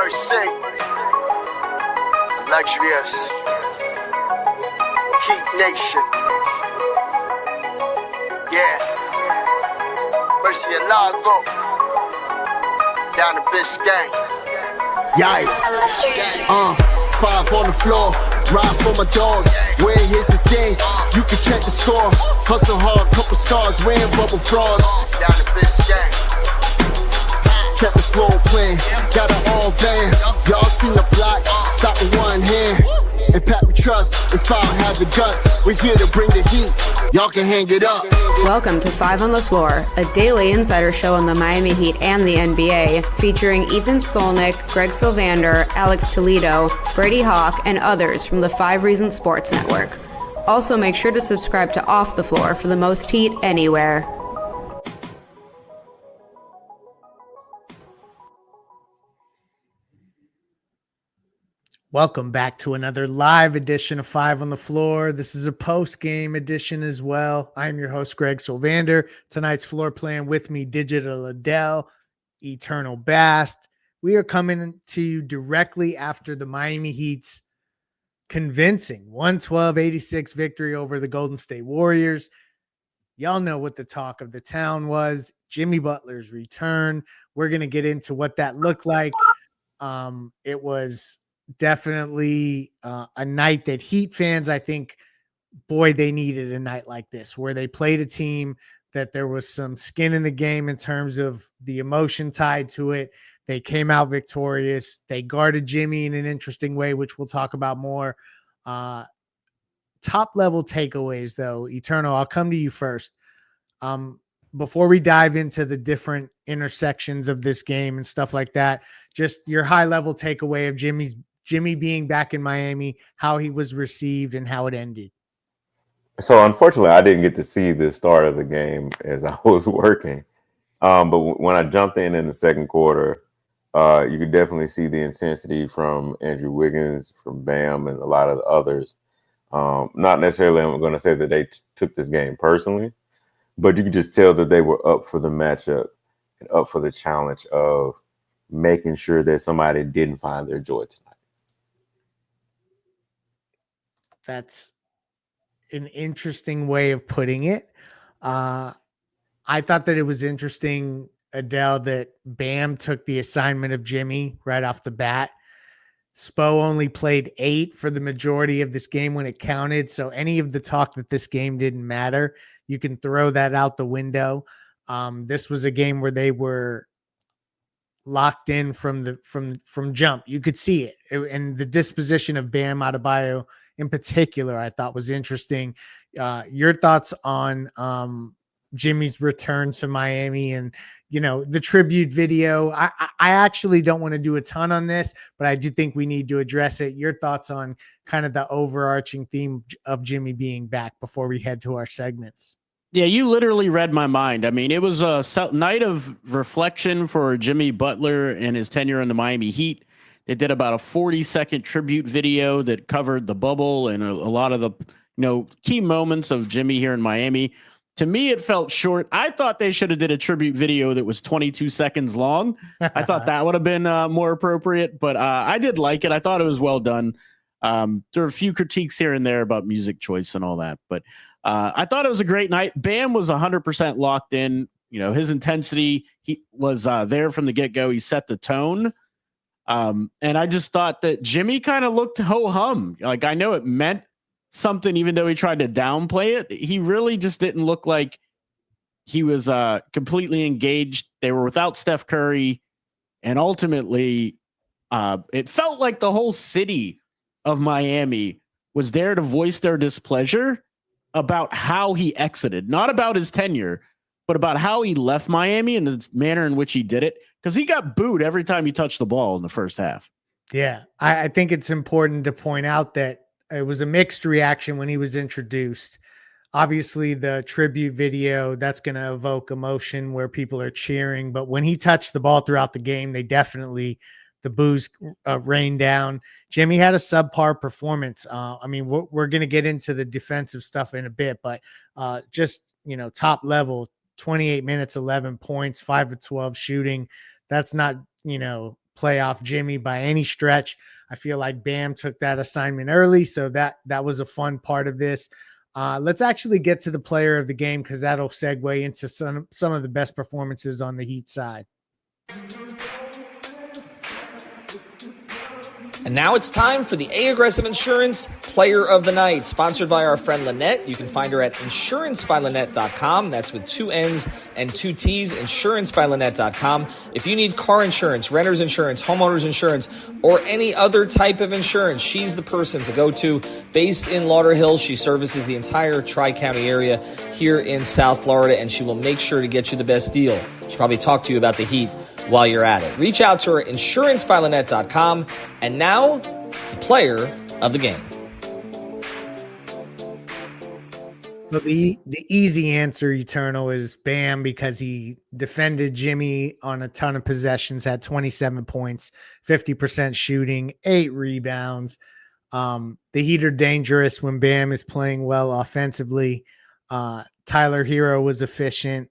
Mercy, luxurious, Heat Nation, yeah, Mercy and Lago, down to Biscayne, yeah, 5 on the floor, ride for my dogs, where here's the thing, you can check the score, hustle hard, couple scars, wearing bubble frogs, down to Biscayne. Kept the flow playing, got it all band. Y'all seen the block, stop with one hand. And Pat we trust, it's power have the guts. We're here to bring the heat, y'all can hang it up. Welcome to 5 on the Floor, a daily insider show on the Miami Heat and the NBA, featuring Ethan Skolnick, Greg Sylvander, Alex Toledo, Brady Hawk, and others from the 5 Reasons Sports Network. Also, make sure to subscribe to Off the Floor for the most heat anywhere. Welcome back to another live edition of 5 on the Floor. This is a post-game edition as well. I am your host, Greg Sylvander. Tonight's floor plan with me, Digital Adel Eternal Bast. We are coming to you directly after the Miami Heat's convincing 112-86 victory over the Golden State Warriors. Y'all know what the talk of the town was. Jimmy Butler's return. We're going to get into what that looked like. It was definitely a night that Heat fans, I think, boy, they needed a night like this where they played a team that there was some skin in the game in terms of the emotion tied to it. They came out victorious. They guarded Jimmy in an interesting way, which we'll talk about more. Top level takeaways, though. Eternal, I'll come to you first. Before we dive into the different intersections of this game and stuff like that, just your high level takeaway of Jimmy being back in Miami, how he was received and how it ended. So unfortunately, I didn't get to see the start of the game as I was working. But when I jumped in the second quarter, you could definitely see the intensity from Andrew Wiggins, from Bam, and a lot of the others. Not necessarily I'm going to say that they took this game personally, but you could just tell that they were up for the matchup and up for the challenge of making sure that somebody didn't find their joy tonight. That's an interesting way of putting it. I thought that it was interesting, Adele, that Bam took the assignment of Jimmy right off the bat. Spo only played 8 for the majority of this game when it counted. So any of the talk that this game didn't matter, you can throw that out the window. This was a game where they were locked in from jump. You could see it. And the disposition of Bam Adebayo in particular, I thought was interesting. Your thoughts on Jimmy's return to Miami and, the tribute video. I actually don't want to do a ton on this, but I do think we need to address it. Your thoughts on kind of the overarching theme of Jimmy being back before we head to our segments. Yeah, you literally read my mind. I mean, it was a night of reflection for Jimmy Butler and his tenure in the Miami Heat. They did about a 40-second tribute video that covered the bubble and a lot of the key moments of Jimmy here in Miami. To me, it felt short. I thought they should have did a tribute video that was 22 seconds long. I thought that would have been more appropriate, but I did like it. I thought it was well done. There were a few critiques here and there about music choice and all that, but I thought it was a great night. Bam was 100% locked in. His intensity, he was there from the get-go. He set the tone. And I just thought that Jimmy kind of looked ho-hum. Like, I know it meant something, even though he tried to downplay it. He really just didn't look like he was completely engaged. They were without Steph Curry. And ultimately, it felt like the whole city of Miami was there to voice their displeasure about how he exited, not about his tenure, but about how he left Miami and the manner in which he did it, because he got booed every time he touched the ball in the first half. Yeah, I think it's important to point out that it was a mixed reaction when he was introduced. Obviously, the tribute video, that's going to evoke emotion where people are cheering. But when he touched the ball throughout the game, the boos rained down. Jimmy had a subpar performance. We're going to get into the defensive stuff in a bit, but just, top level, 28 minutes, 11 points, 5 of 12 shooting. That's not, playoff Jimmy by any stretch. I feel like Bam took that assignment early, so that was a fun part of this. Let's actually get to the player of the game because that'll segue into some of the best performances on the Heat side. And now it's time for the A Aggressive Insurance Player of the Night, sponsored by our friend Lynette. You can find her at insurancebylynette.com. That's with 2 N's and 2 T's, insurancebylynette.com. If you need car insurance, renter's insurance, homeowner's insurance, or any other type of insurance, she's the person to go to. Based in Lauderhill, she services the entire Tri-County area here in South Florida, and she will make sure to get you the best deal. She'll probably talk to you about the Heat while you're at it. Reach out to her, insurancebylynette.com. And now, the player of the game. So the easy answer, Eternal, is Bam, because he defended Jimmy on a ton of possessions, had 27 points, 50% shooting, 8 rebounds. The Heat are dangerous when Bam is playing well offensively. Tyler Herro was efficient,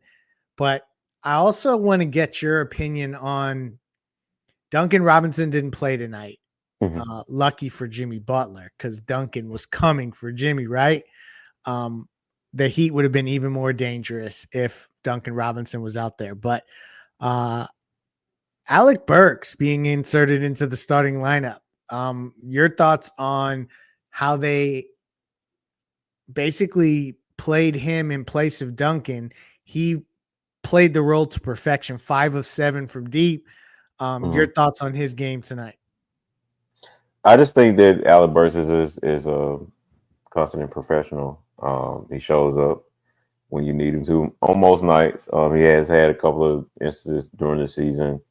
but I also want to get your opinion on Duncan Robinson didn't play tonight. Lucky for Jimmy Butler, because Duncan was coming for Jimmy, right? The Heat would have been even more dangerous if Duncan Robinson was out there. But Alec Burks being inserted into the starting lineup. Your thoughts on how they basically played him in place of Duncan? He played the role to perfection, 5 of 7 from deep. Your thoughts on his game tonight? I just think that Alec Burks is a constant professional. He shows up when you need him to on most nights. He has had a couple of instances during the season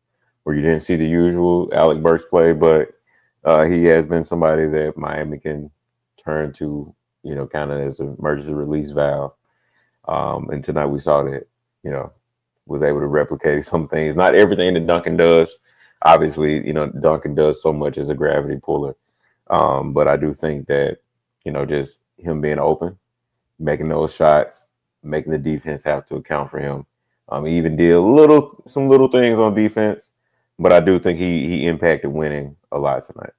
where you didn't see the usual Alec Burks play, but he has been somebody that Miami can turn to, kind of as an emergency release valve. And tonight we saw that, was able to replicate some things. Not everything that Duncan does. Obviously, Duncan does so much as a gravity puller. But I do think that, just him being open, making those shots, making the defense have to account for him. He even did some little things on defense, but I do think he impacted winning a lot tonight.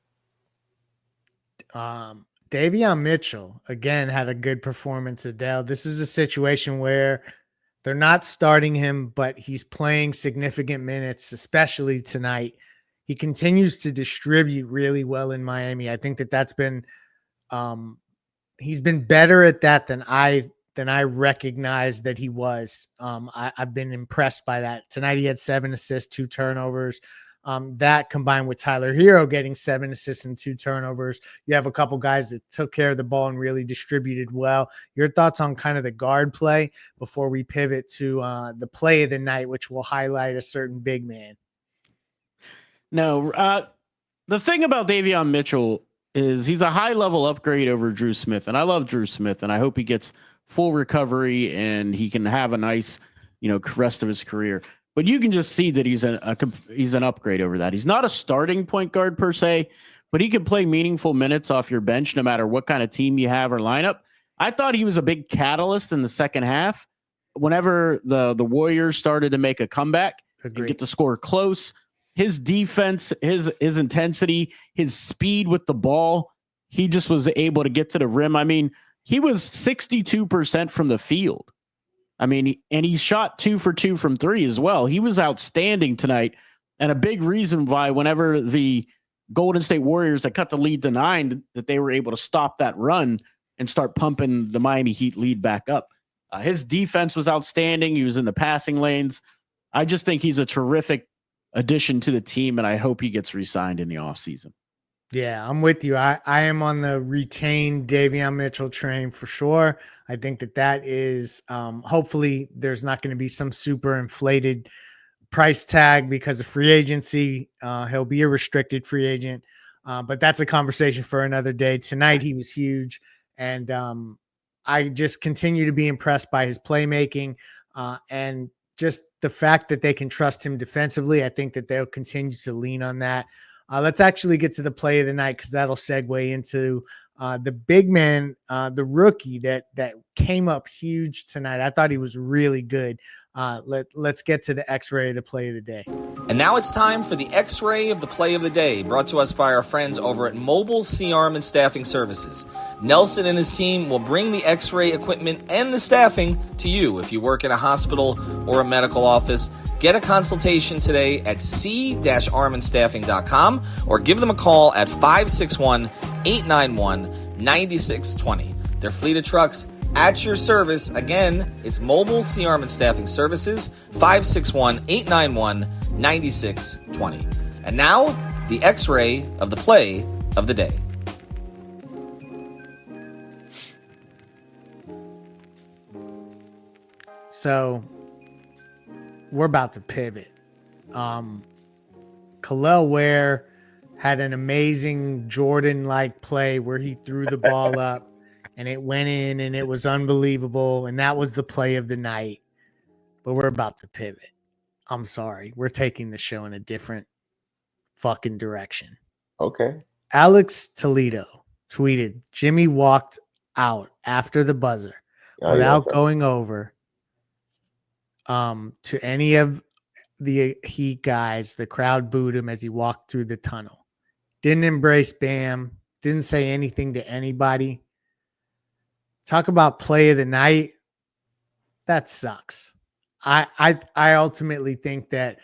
Davion Mitchell, again, had a good performance, Adele. This is a situation where they're not starting him, but he's playing significant minutes, especially tonight. He continues to distribute really well in Miami. I think that's been he's been better at that than I recognized that he was. I've been impressed by that. Tonight he had 7 assists, 2 turnovers. That combined with Tyler Herro getting 7 assists and 2 turnovers. You have a couple guys that took care of the ball and really distributed well. Your thoughts on kind of the guard play before we pivot to the play of the night, which will highlight a certain big man. No, the thing about Davion Mitchell is he's a high-level upgrade over Drew Smith, and I love Drew Smith, and I hope he gets full recovery and he can have a nice, rest of his career. But you can just see that he's an upgrade over that. He's not a starting point guard per se, but he can play meaningful minutes off your bench no matter what kind of team you have or lineup. I thought he was a big catalyst in the second half. Whenever the Warriors started to make a comeback and get the score close, his defense, his intensity, his speed with the ball, he just was able to get to the rim. I mean, he was 62% from the field. And he shot 2 for 2 from 3 as well. He was outstanding tonight. And a big reason why whenever the Golden State Warriors that cut the lead to 9, that they were able to stop that run and start pumping the Miami Heat lead back up. His defense was outstanding. He was in the passing lanes. I just think he's a terrific addition to the team, and I hope he gets re-signed in the offseason. Yeah, I'm with you. I am on the retained Davion Mitchell train for sure. I think that is hopefully there's not going to be some super inflated price tag because of free agency. He'll be a restricted free agent, but that's a conversation for another day. Tonight he was huge, and I just continue to be impressed by his playmaking and just the fact that they can trust him defensively. I think that they'll continue to lean on that. Let's actually get to the play of the night because that'll segue into The big man, the rookie that came up huge tonight. I thought he was really good. Let's get to the X-ray of the play of the day. And now it's time for the X-ray of the play of the day, brought to us by our friends over at Mobile C-Arm and Staffing Services. Nelson and his team will bring the X-ray equipment and the staffing to you. If you work in a hospital or a medical office, get a consultation today at c-armandstaffing.com or give them a call at 561-891-9620. Their fleet of trucks at your service. Again, it's Mobile C-Arm and Staffing Services, 561-891-9620. And now, the X-ray of the play of the day. So we're about to pivot. Khalil Ware had an amazing Jordan-like play where he threw the ball up and it went in and it was unbelievable. And that was the play of the night. But we're about to pivot. I'm sorry. We're taking the show in a different fucking direction. Okay. Alex Toledo tweeted, Jimmy walked out after the buzzer without going over to any of the Heat guys. The crowd booed him as he walked through the tunnel. Didn't embrace Bam. Didn't say anything to anybody. Talk about play of the night. That sucks. I ultimately think that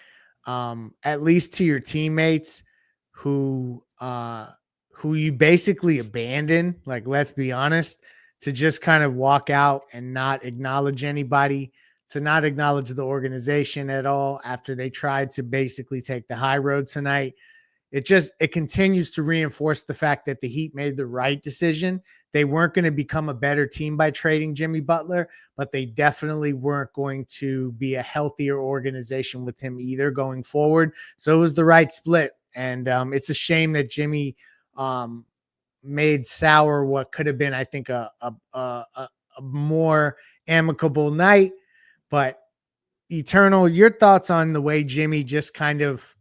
at least to your teammates who you basically abandon, like, let's be honest, to just kind of walk out and not acknowledge anybody, to not acknowledge the organization at all after they tried to basically take the high road tonight. It continues to reinforce the fact that the Heat made the right decision. They weren't going to become a better team by trading Jimmy Butler, but they definitely weren't going to be a healthier organization with him either going forward. So it was the right split. And it's a shame that Jimmy made sour what could have been, I think, a more amicable night. But Eternal, your thoughts on the way Jimmy just kind of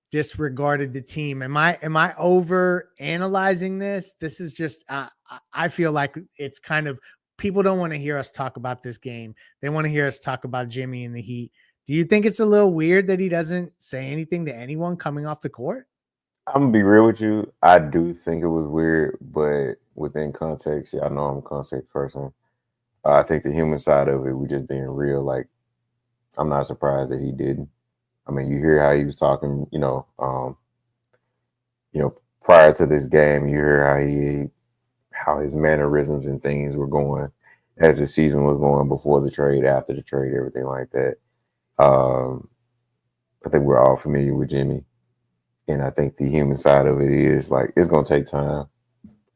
disregarded the team? Am I over analyzing this? This is just I feel like it's kind of, people don't want to hear us talk about this game. They want to hear us talk about Jimmy and the Heat. Do you think it's a little weird that he doesn't say anything to anyone coming off the court? I'm gonna be real with you. I do think it was weird, but within context, y'all know I'm a context person. I think the human side of it, we just being real. Like, I'm not surprised that he didn't. I mean, you hear how he was talking, prior to this game, you hear how his mannerisms and things were going as the season was going, before the trade, after the trade, everything like that. I think we're all familiar with Jimmy. And I think the human side of it is, like, it's going to take time.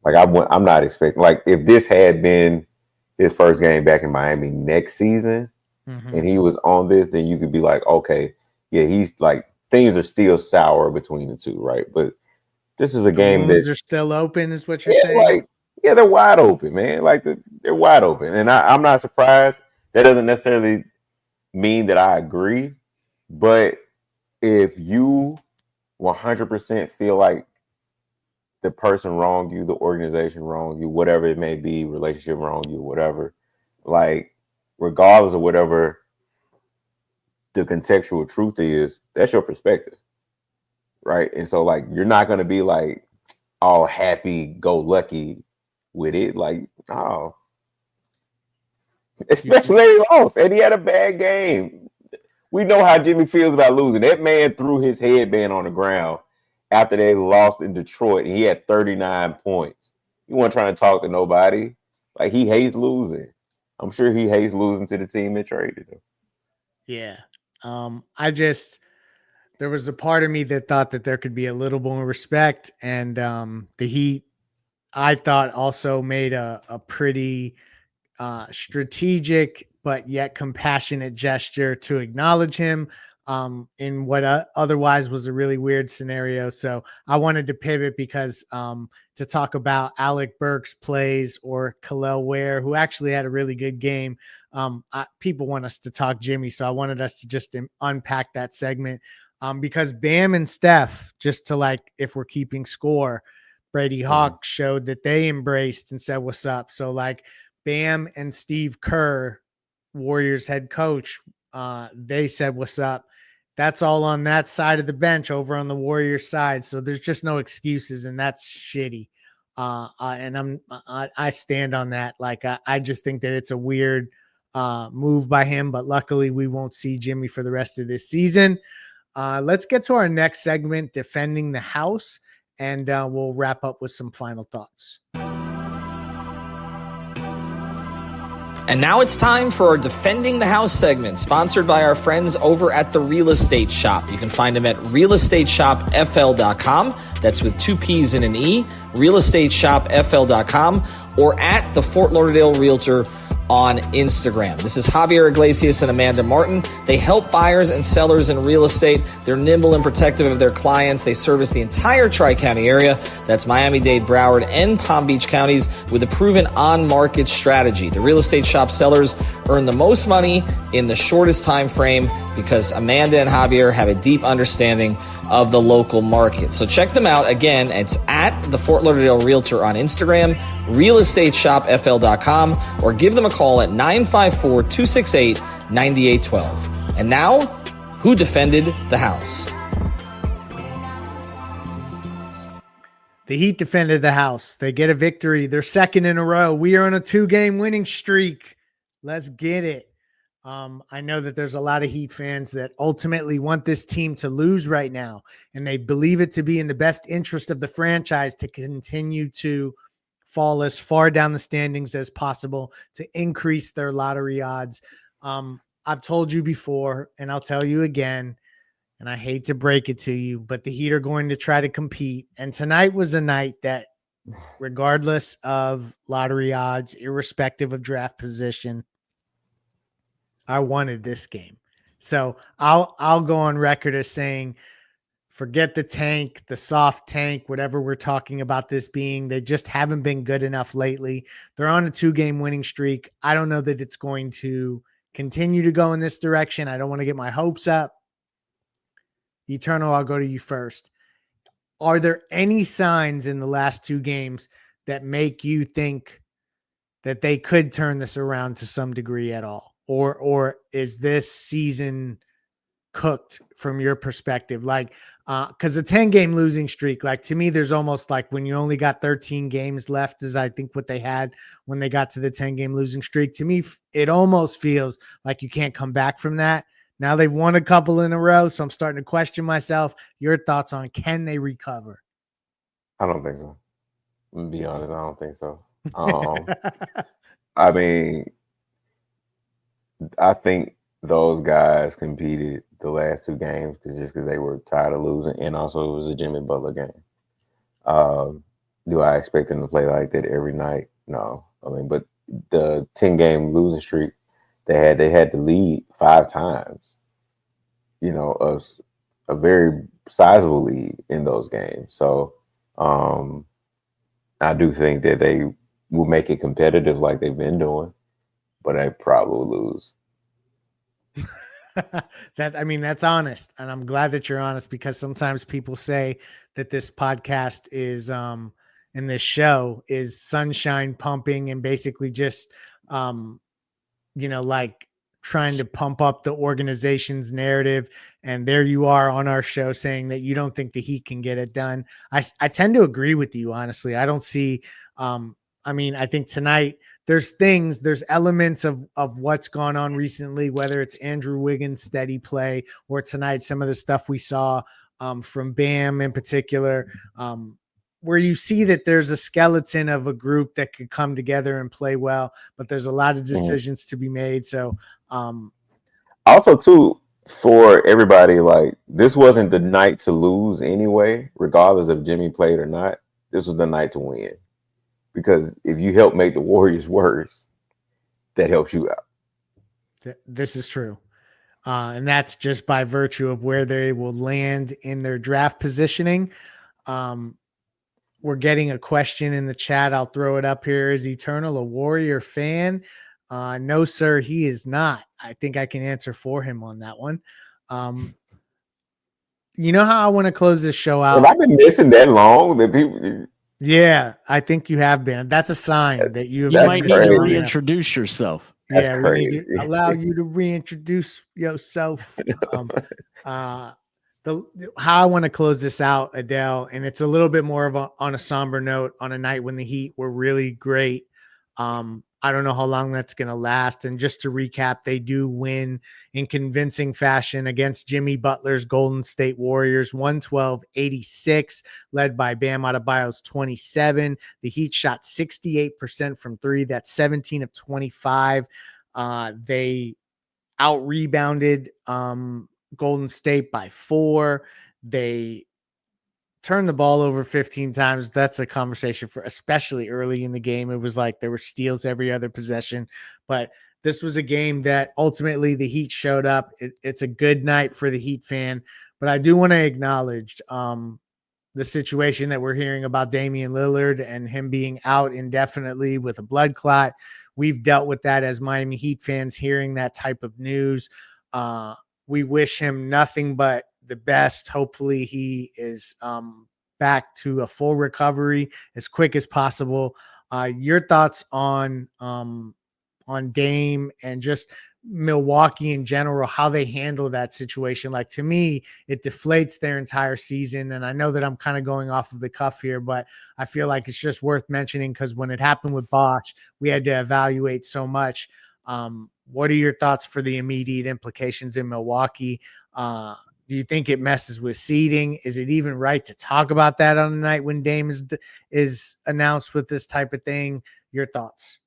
Like, I'm not expecting, like, if this had been his first game back in Miami next season, and he was on this, then you could be like, okay, yeah, he's like, things are still sour between the two, right? But this is a game that they're still open, is what you're saying? Like, yeah, they're wide open, man. Like, they're wide open. And I'm not surprised. That doesn't necessarily mean that I agree. But if you 100% feel like the person wronged you, the organization wronged you, whatever it may be, relationship wronged you, whatever, like, regardless of whatever the contextual truth is, that's your perspective, right? And so, like, you're not going to be, like, all happy-go-lucky with it. Like, no. Especially when he lost, and he had a bad game. We know how Jimmy feels about losing. That man threw his headband on the ground after they lost in Detroit, and he had 39 points. He wasn't trying to talk to nobody. Like, he hates losing. I'm sure he hates losing to the team that traded him. Yeah. There was a part of me that thought that there could be a little more respect, and the Heat, I thought, also made a pretty strategic but yet compassionate gesture to acknowledge him in what otherwise was a really weird scenario. So I wanted to pivot because to talk about Alec Burks' plays or Khalil Ware, who actually had a really good game. People want us to talk Jimmy, so I wanted us to just unpack that segment because Bam and Steph, just to, like, if we're keeping score, Brady Hawk showed that they embraced and said, what's up? So like Bam and Steve Kerr, Warriors head coach, they said, what's up? That's all on that side of the bench over on the Warriors side. So there's just no excuses, and that's shitty. And I stand on that. Like, I just think that it's a weird move by him, but luckily we won't see Jimmy for the rest of this season. Let's get to our next segment, defending the house, and we'll wrap up with some final thoughts. And now it's time for our Defending the House segment, sponsored by our friends over at The Real Estate Shop. You can find them at realestateshopfl.com. That's with 2 P's and an E, realestateshopfl.com, or at the Fort Lauderdale Realtor on Instagram. This is Javier Iglesias and Amanda Martin. They help buyers and sellers in real estate. They're nimble and protective of their clients. They service the entire Tri-County area. That's Miami-Dade, Broward, and Palm Beach counties with a proven on-market strategy. The Real Estate Shop sellers earn the most money in the shortest time frame because Amanda and Javier have a deep understanding of the local market. So check them out. Again, it's at the Fort Lauderdale Realtor on Instagram, realestateshopfl.com, or give them a call at 954-268-9812. And now, who defended the house? The Heat defended the house. They get a victory. They're second in a row. We are on a 2-game winning streak. Let's get it. I know that there's a lot of Heat fans that ultimately want this team to lose right now, and they believe it to be in the best interest of the franchise to continue to fall as far down the standings as possible to increase their lottery odds. I've told you before, and I'll tell you again, and I hate to break it to you, but the Heat are going to try to compete. And tonight was a night that, regardless of lottery odds, irrespective of draft position, I wanted this game. So I'll go on record as saying, forget the tank, the soft tank, whatever we're talking about this being. They just haven't been good enough lately. They're on a 2-game winning streak. I don't know that it's going to continue to go in this direction. I don't want to get my hopes up. Eternal, I'll go to you first. Are there any signs in the last 2 games that make you think that they could turn this around to some degree at all? Or is this season cooked from your perspective? Like, because a 10-game losing streak, like, to me, there's almost like when you only got 13 games left, is I think what they had when they got to the 10-game losing streak. To me, it almost feels like you can't come back from that. Now they've won a couple in a row, so I'm starting to question myself. Your thoughts on, can they recover? I don't think so. To be honest, I don't think so. I mean, I think those guys competed the last 2 games because they were tired of losing, and also it was a Jimmy Butler game. Do I expect them to play like that every night? No. I mean, but the 10-game losing streak, they had to lead 5 times. You know, a very sizable lead in those games. So I do think that they will make it competitive like they've been doing, but they probably will lose. That's honest. And I'm glad that you're honest, because sometimes people say that this podcast is, and this show is sunshine pumping and basically just, like trying to pump up the organization's narrative. And there you are on our show saying that you don't think the Heat can get it done. I tend to agree with you, honestly. I don't see, I think tonight there's elements of what's gone on recently, whether it's Andrew Wiggins' steady play or tonight, some of the stuff we saw from Bam in particular, where you see that there's a skeleton of a group that could come together and play well, but there's a lot of decisions to be made. So also too, for everybody, like, this wasn't the night to lose anyway, regardless if Jimmy played or not. This was the night to win. Because if you help make the Warriors worse, that helps you out. This is true. And that's just by virtue of where they will land in their draft positioning. We're getting a question in the chat. I'll throw it up here. Is Eternal a Warrior fan? No, sir, he is not. I think I can answer for him on that one. You know how I want to close this show out? Have I been missing that long that people... Yeah, I think you have been. That's a sign that you have You been That's might need to missing on crazy. it. reintroduce yourself. That's Yeah, we need to crazy. allow you to reintroduce yourself. Uh, the how I want to close this out, Adele, and it's a little bit more of on a somber note on a night when the Heat were really great. I don't know how long that's going to last. And just to recap, they do win in convincing fashion against Jimmy Butler's Golden State Warriors, 112-86, led by Bam Adebayo's 27. The Heat shot 68% from three. That's 17 of 25. They out rebounded Golden State by 4. They turned the ball over 15 times. That's a conversation for especially early in the game. It was like there were steals every other possession, but this was a game that ultimately the Heat showed up. It's a good night for the Heat fan, but I do want to acknowledge the situation that we're hearing about Damian Lillard and him being out indefinitely with a blood clot. We've dealt with that as Miami Heat fans, hearing that type of news. We wish him nothing but the best. Hopefully he is back to a full recovery as quick as possible. Your thoughts on Dame and just Milwaukee in general, how they handle that situation? Like, to me, it deflates their entire season. And I know that I'm kind of going off of the cuff here, but I feel like it's just worth mentioning because when it happened with Bosch, we had to evaluate so much. What are your thoughts for the immediate implications in Milwaukee? Do you think it messes with seeding? Is it even right to talk about that on a night when Dame is announced with this type of thing? Your thoughts?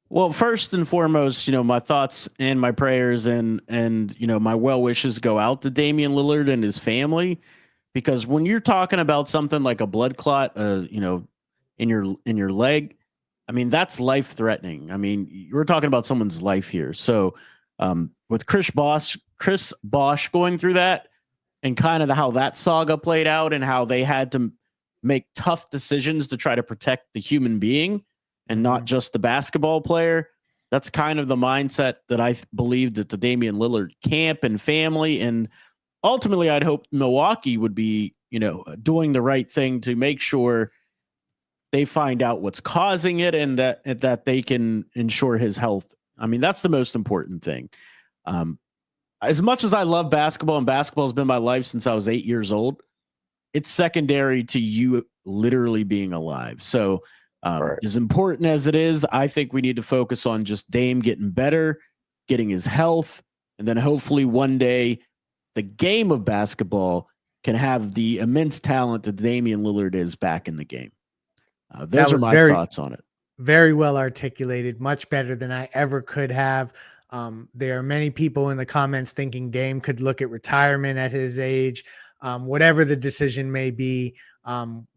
Well, first and foremost, my thoughts and my prayers and my well wishes go out to Damian Lillard and his family, because when you're talking about something like a blood clot, in your leg, I mean, that's life threatening. I mean, you're talking about someone's life here. So, with Chris Bosh going through that and kind of how that saga played out and how they had to make tough decisions to try to protect the human being and not just the basketball player. That's kind of the mindset that I believe that the Damian Lillard camp and family, and ultimately I'd hope Milwaukee would be, doing the right thing to make sure they find out what's causing it and that they can ensure his health. I mean, that's the most important thing. As much as I love basketball, and basketball has been my life since I was 8 years old, it's secondary to you literally being alive. So, Right. as important as it is, I think we need to focus on just Dame getting better, getting his health, and then hopefully one day the game of basketball can have the immense talent that Damian Lillard is back in the game. Those are my thoughts on it. Very well articulated, much better than I ever could have. There are many people in the comments thinking Dame could look at retirement at his age. Whatever the decision may be,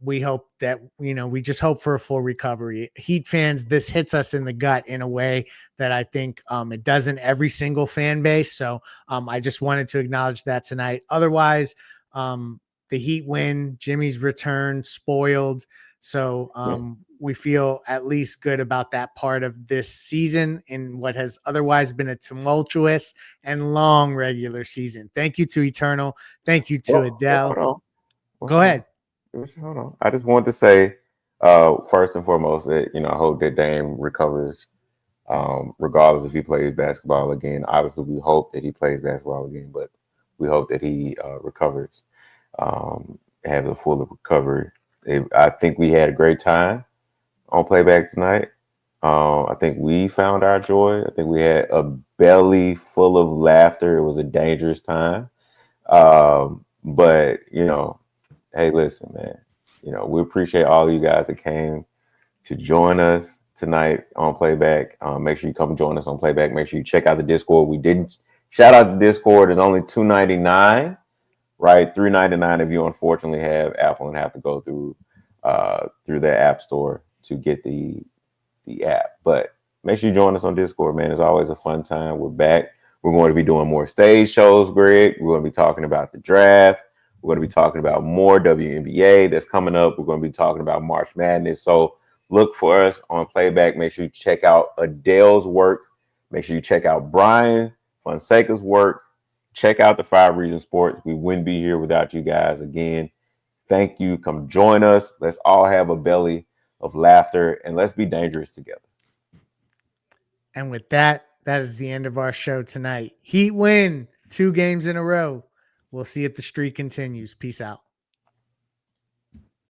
we hope that, we just hope for a full recovery. Heat fans, this hits us in the gut in a way that I think it doesn't every single fan base. So I just wanted to acknowledge that tonight. Otherwise, the Heat win, Jimmy's return, spoiled. So we feel at least good about that part of this season in what has otherwise been a tumultuous and long regular season. Thank you to Eternal. Thank you to Adele. Hold on. Go ahead. Hold on. I just want to say, first and foremost, that I hope that Dame recovers, regardless if he plays basketball again. Obviously, we hope that he plays basketball again, but we hope that he recovers, has a full recovery. I think we had a great time on playback tonight. I think we found our joy. I think we had a belly full of laughter. It was a dangerous time. But, hey, listen, man, we appreciate all of you guys that came to join us tonight on playback. Make sure you come join us on playback. Make sure you check out the Discord. We didn't shout out the Discord. It's only $2.99, right? $3.99 if you unfortunately have Apple and have to go through their app store to get the app. But make sure you join us on Discord, man. It's always a fun time. We're back. We're going to be doing more stage shows, Greg. We're going to be talking about the draft. We're going to be talking about more WNBA that's coming up. We're going to be talking about March Madness. So look for us on playback. Make sure you check out Adele's work. Make sure you check out Brian Fonseca's work. Check out the 5 Reasons Sports. We wouldn't be here without you guys. Again, thank you. Come join us. Let's all have a belly of laughter, and let's be dangerous together. And with that, that is the end of our show tonight. Heat win 2 games in a row. We'll see if the streak continues. Peace out.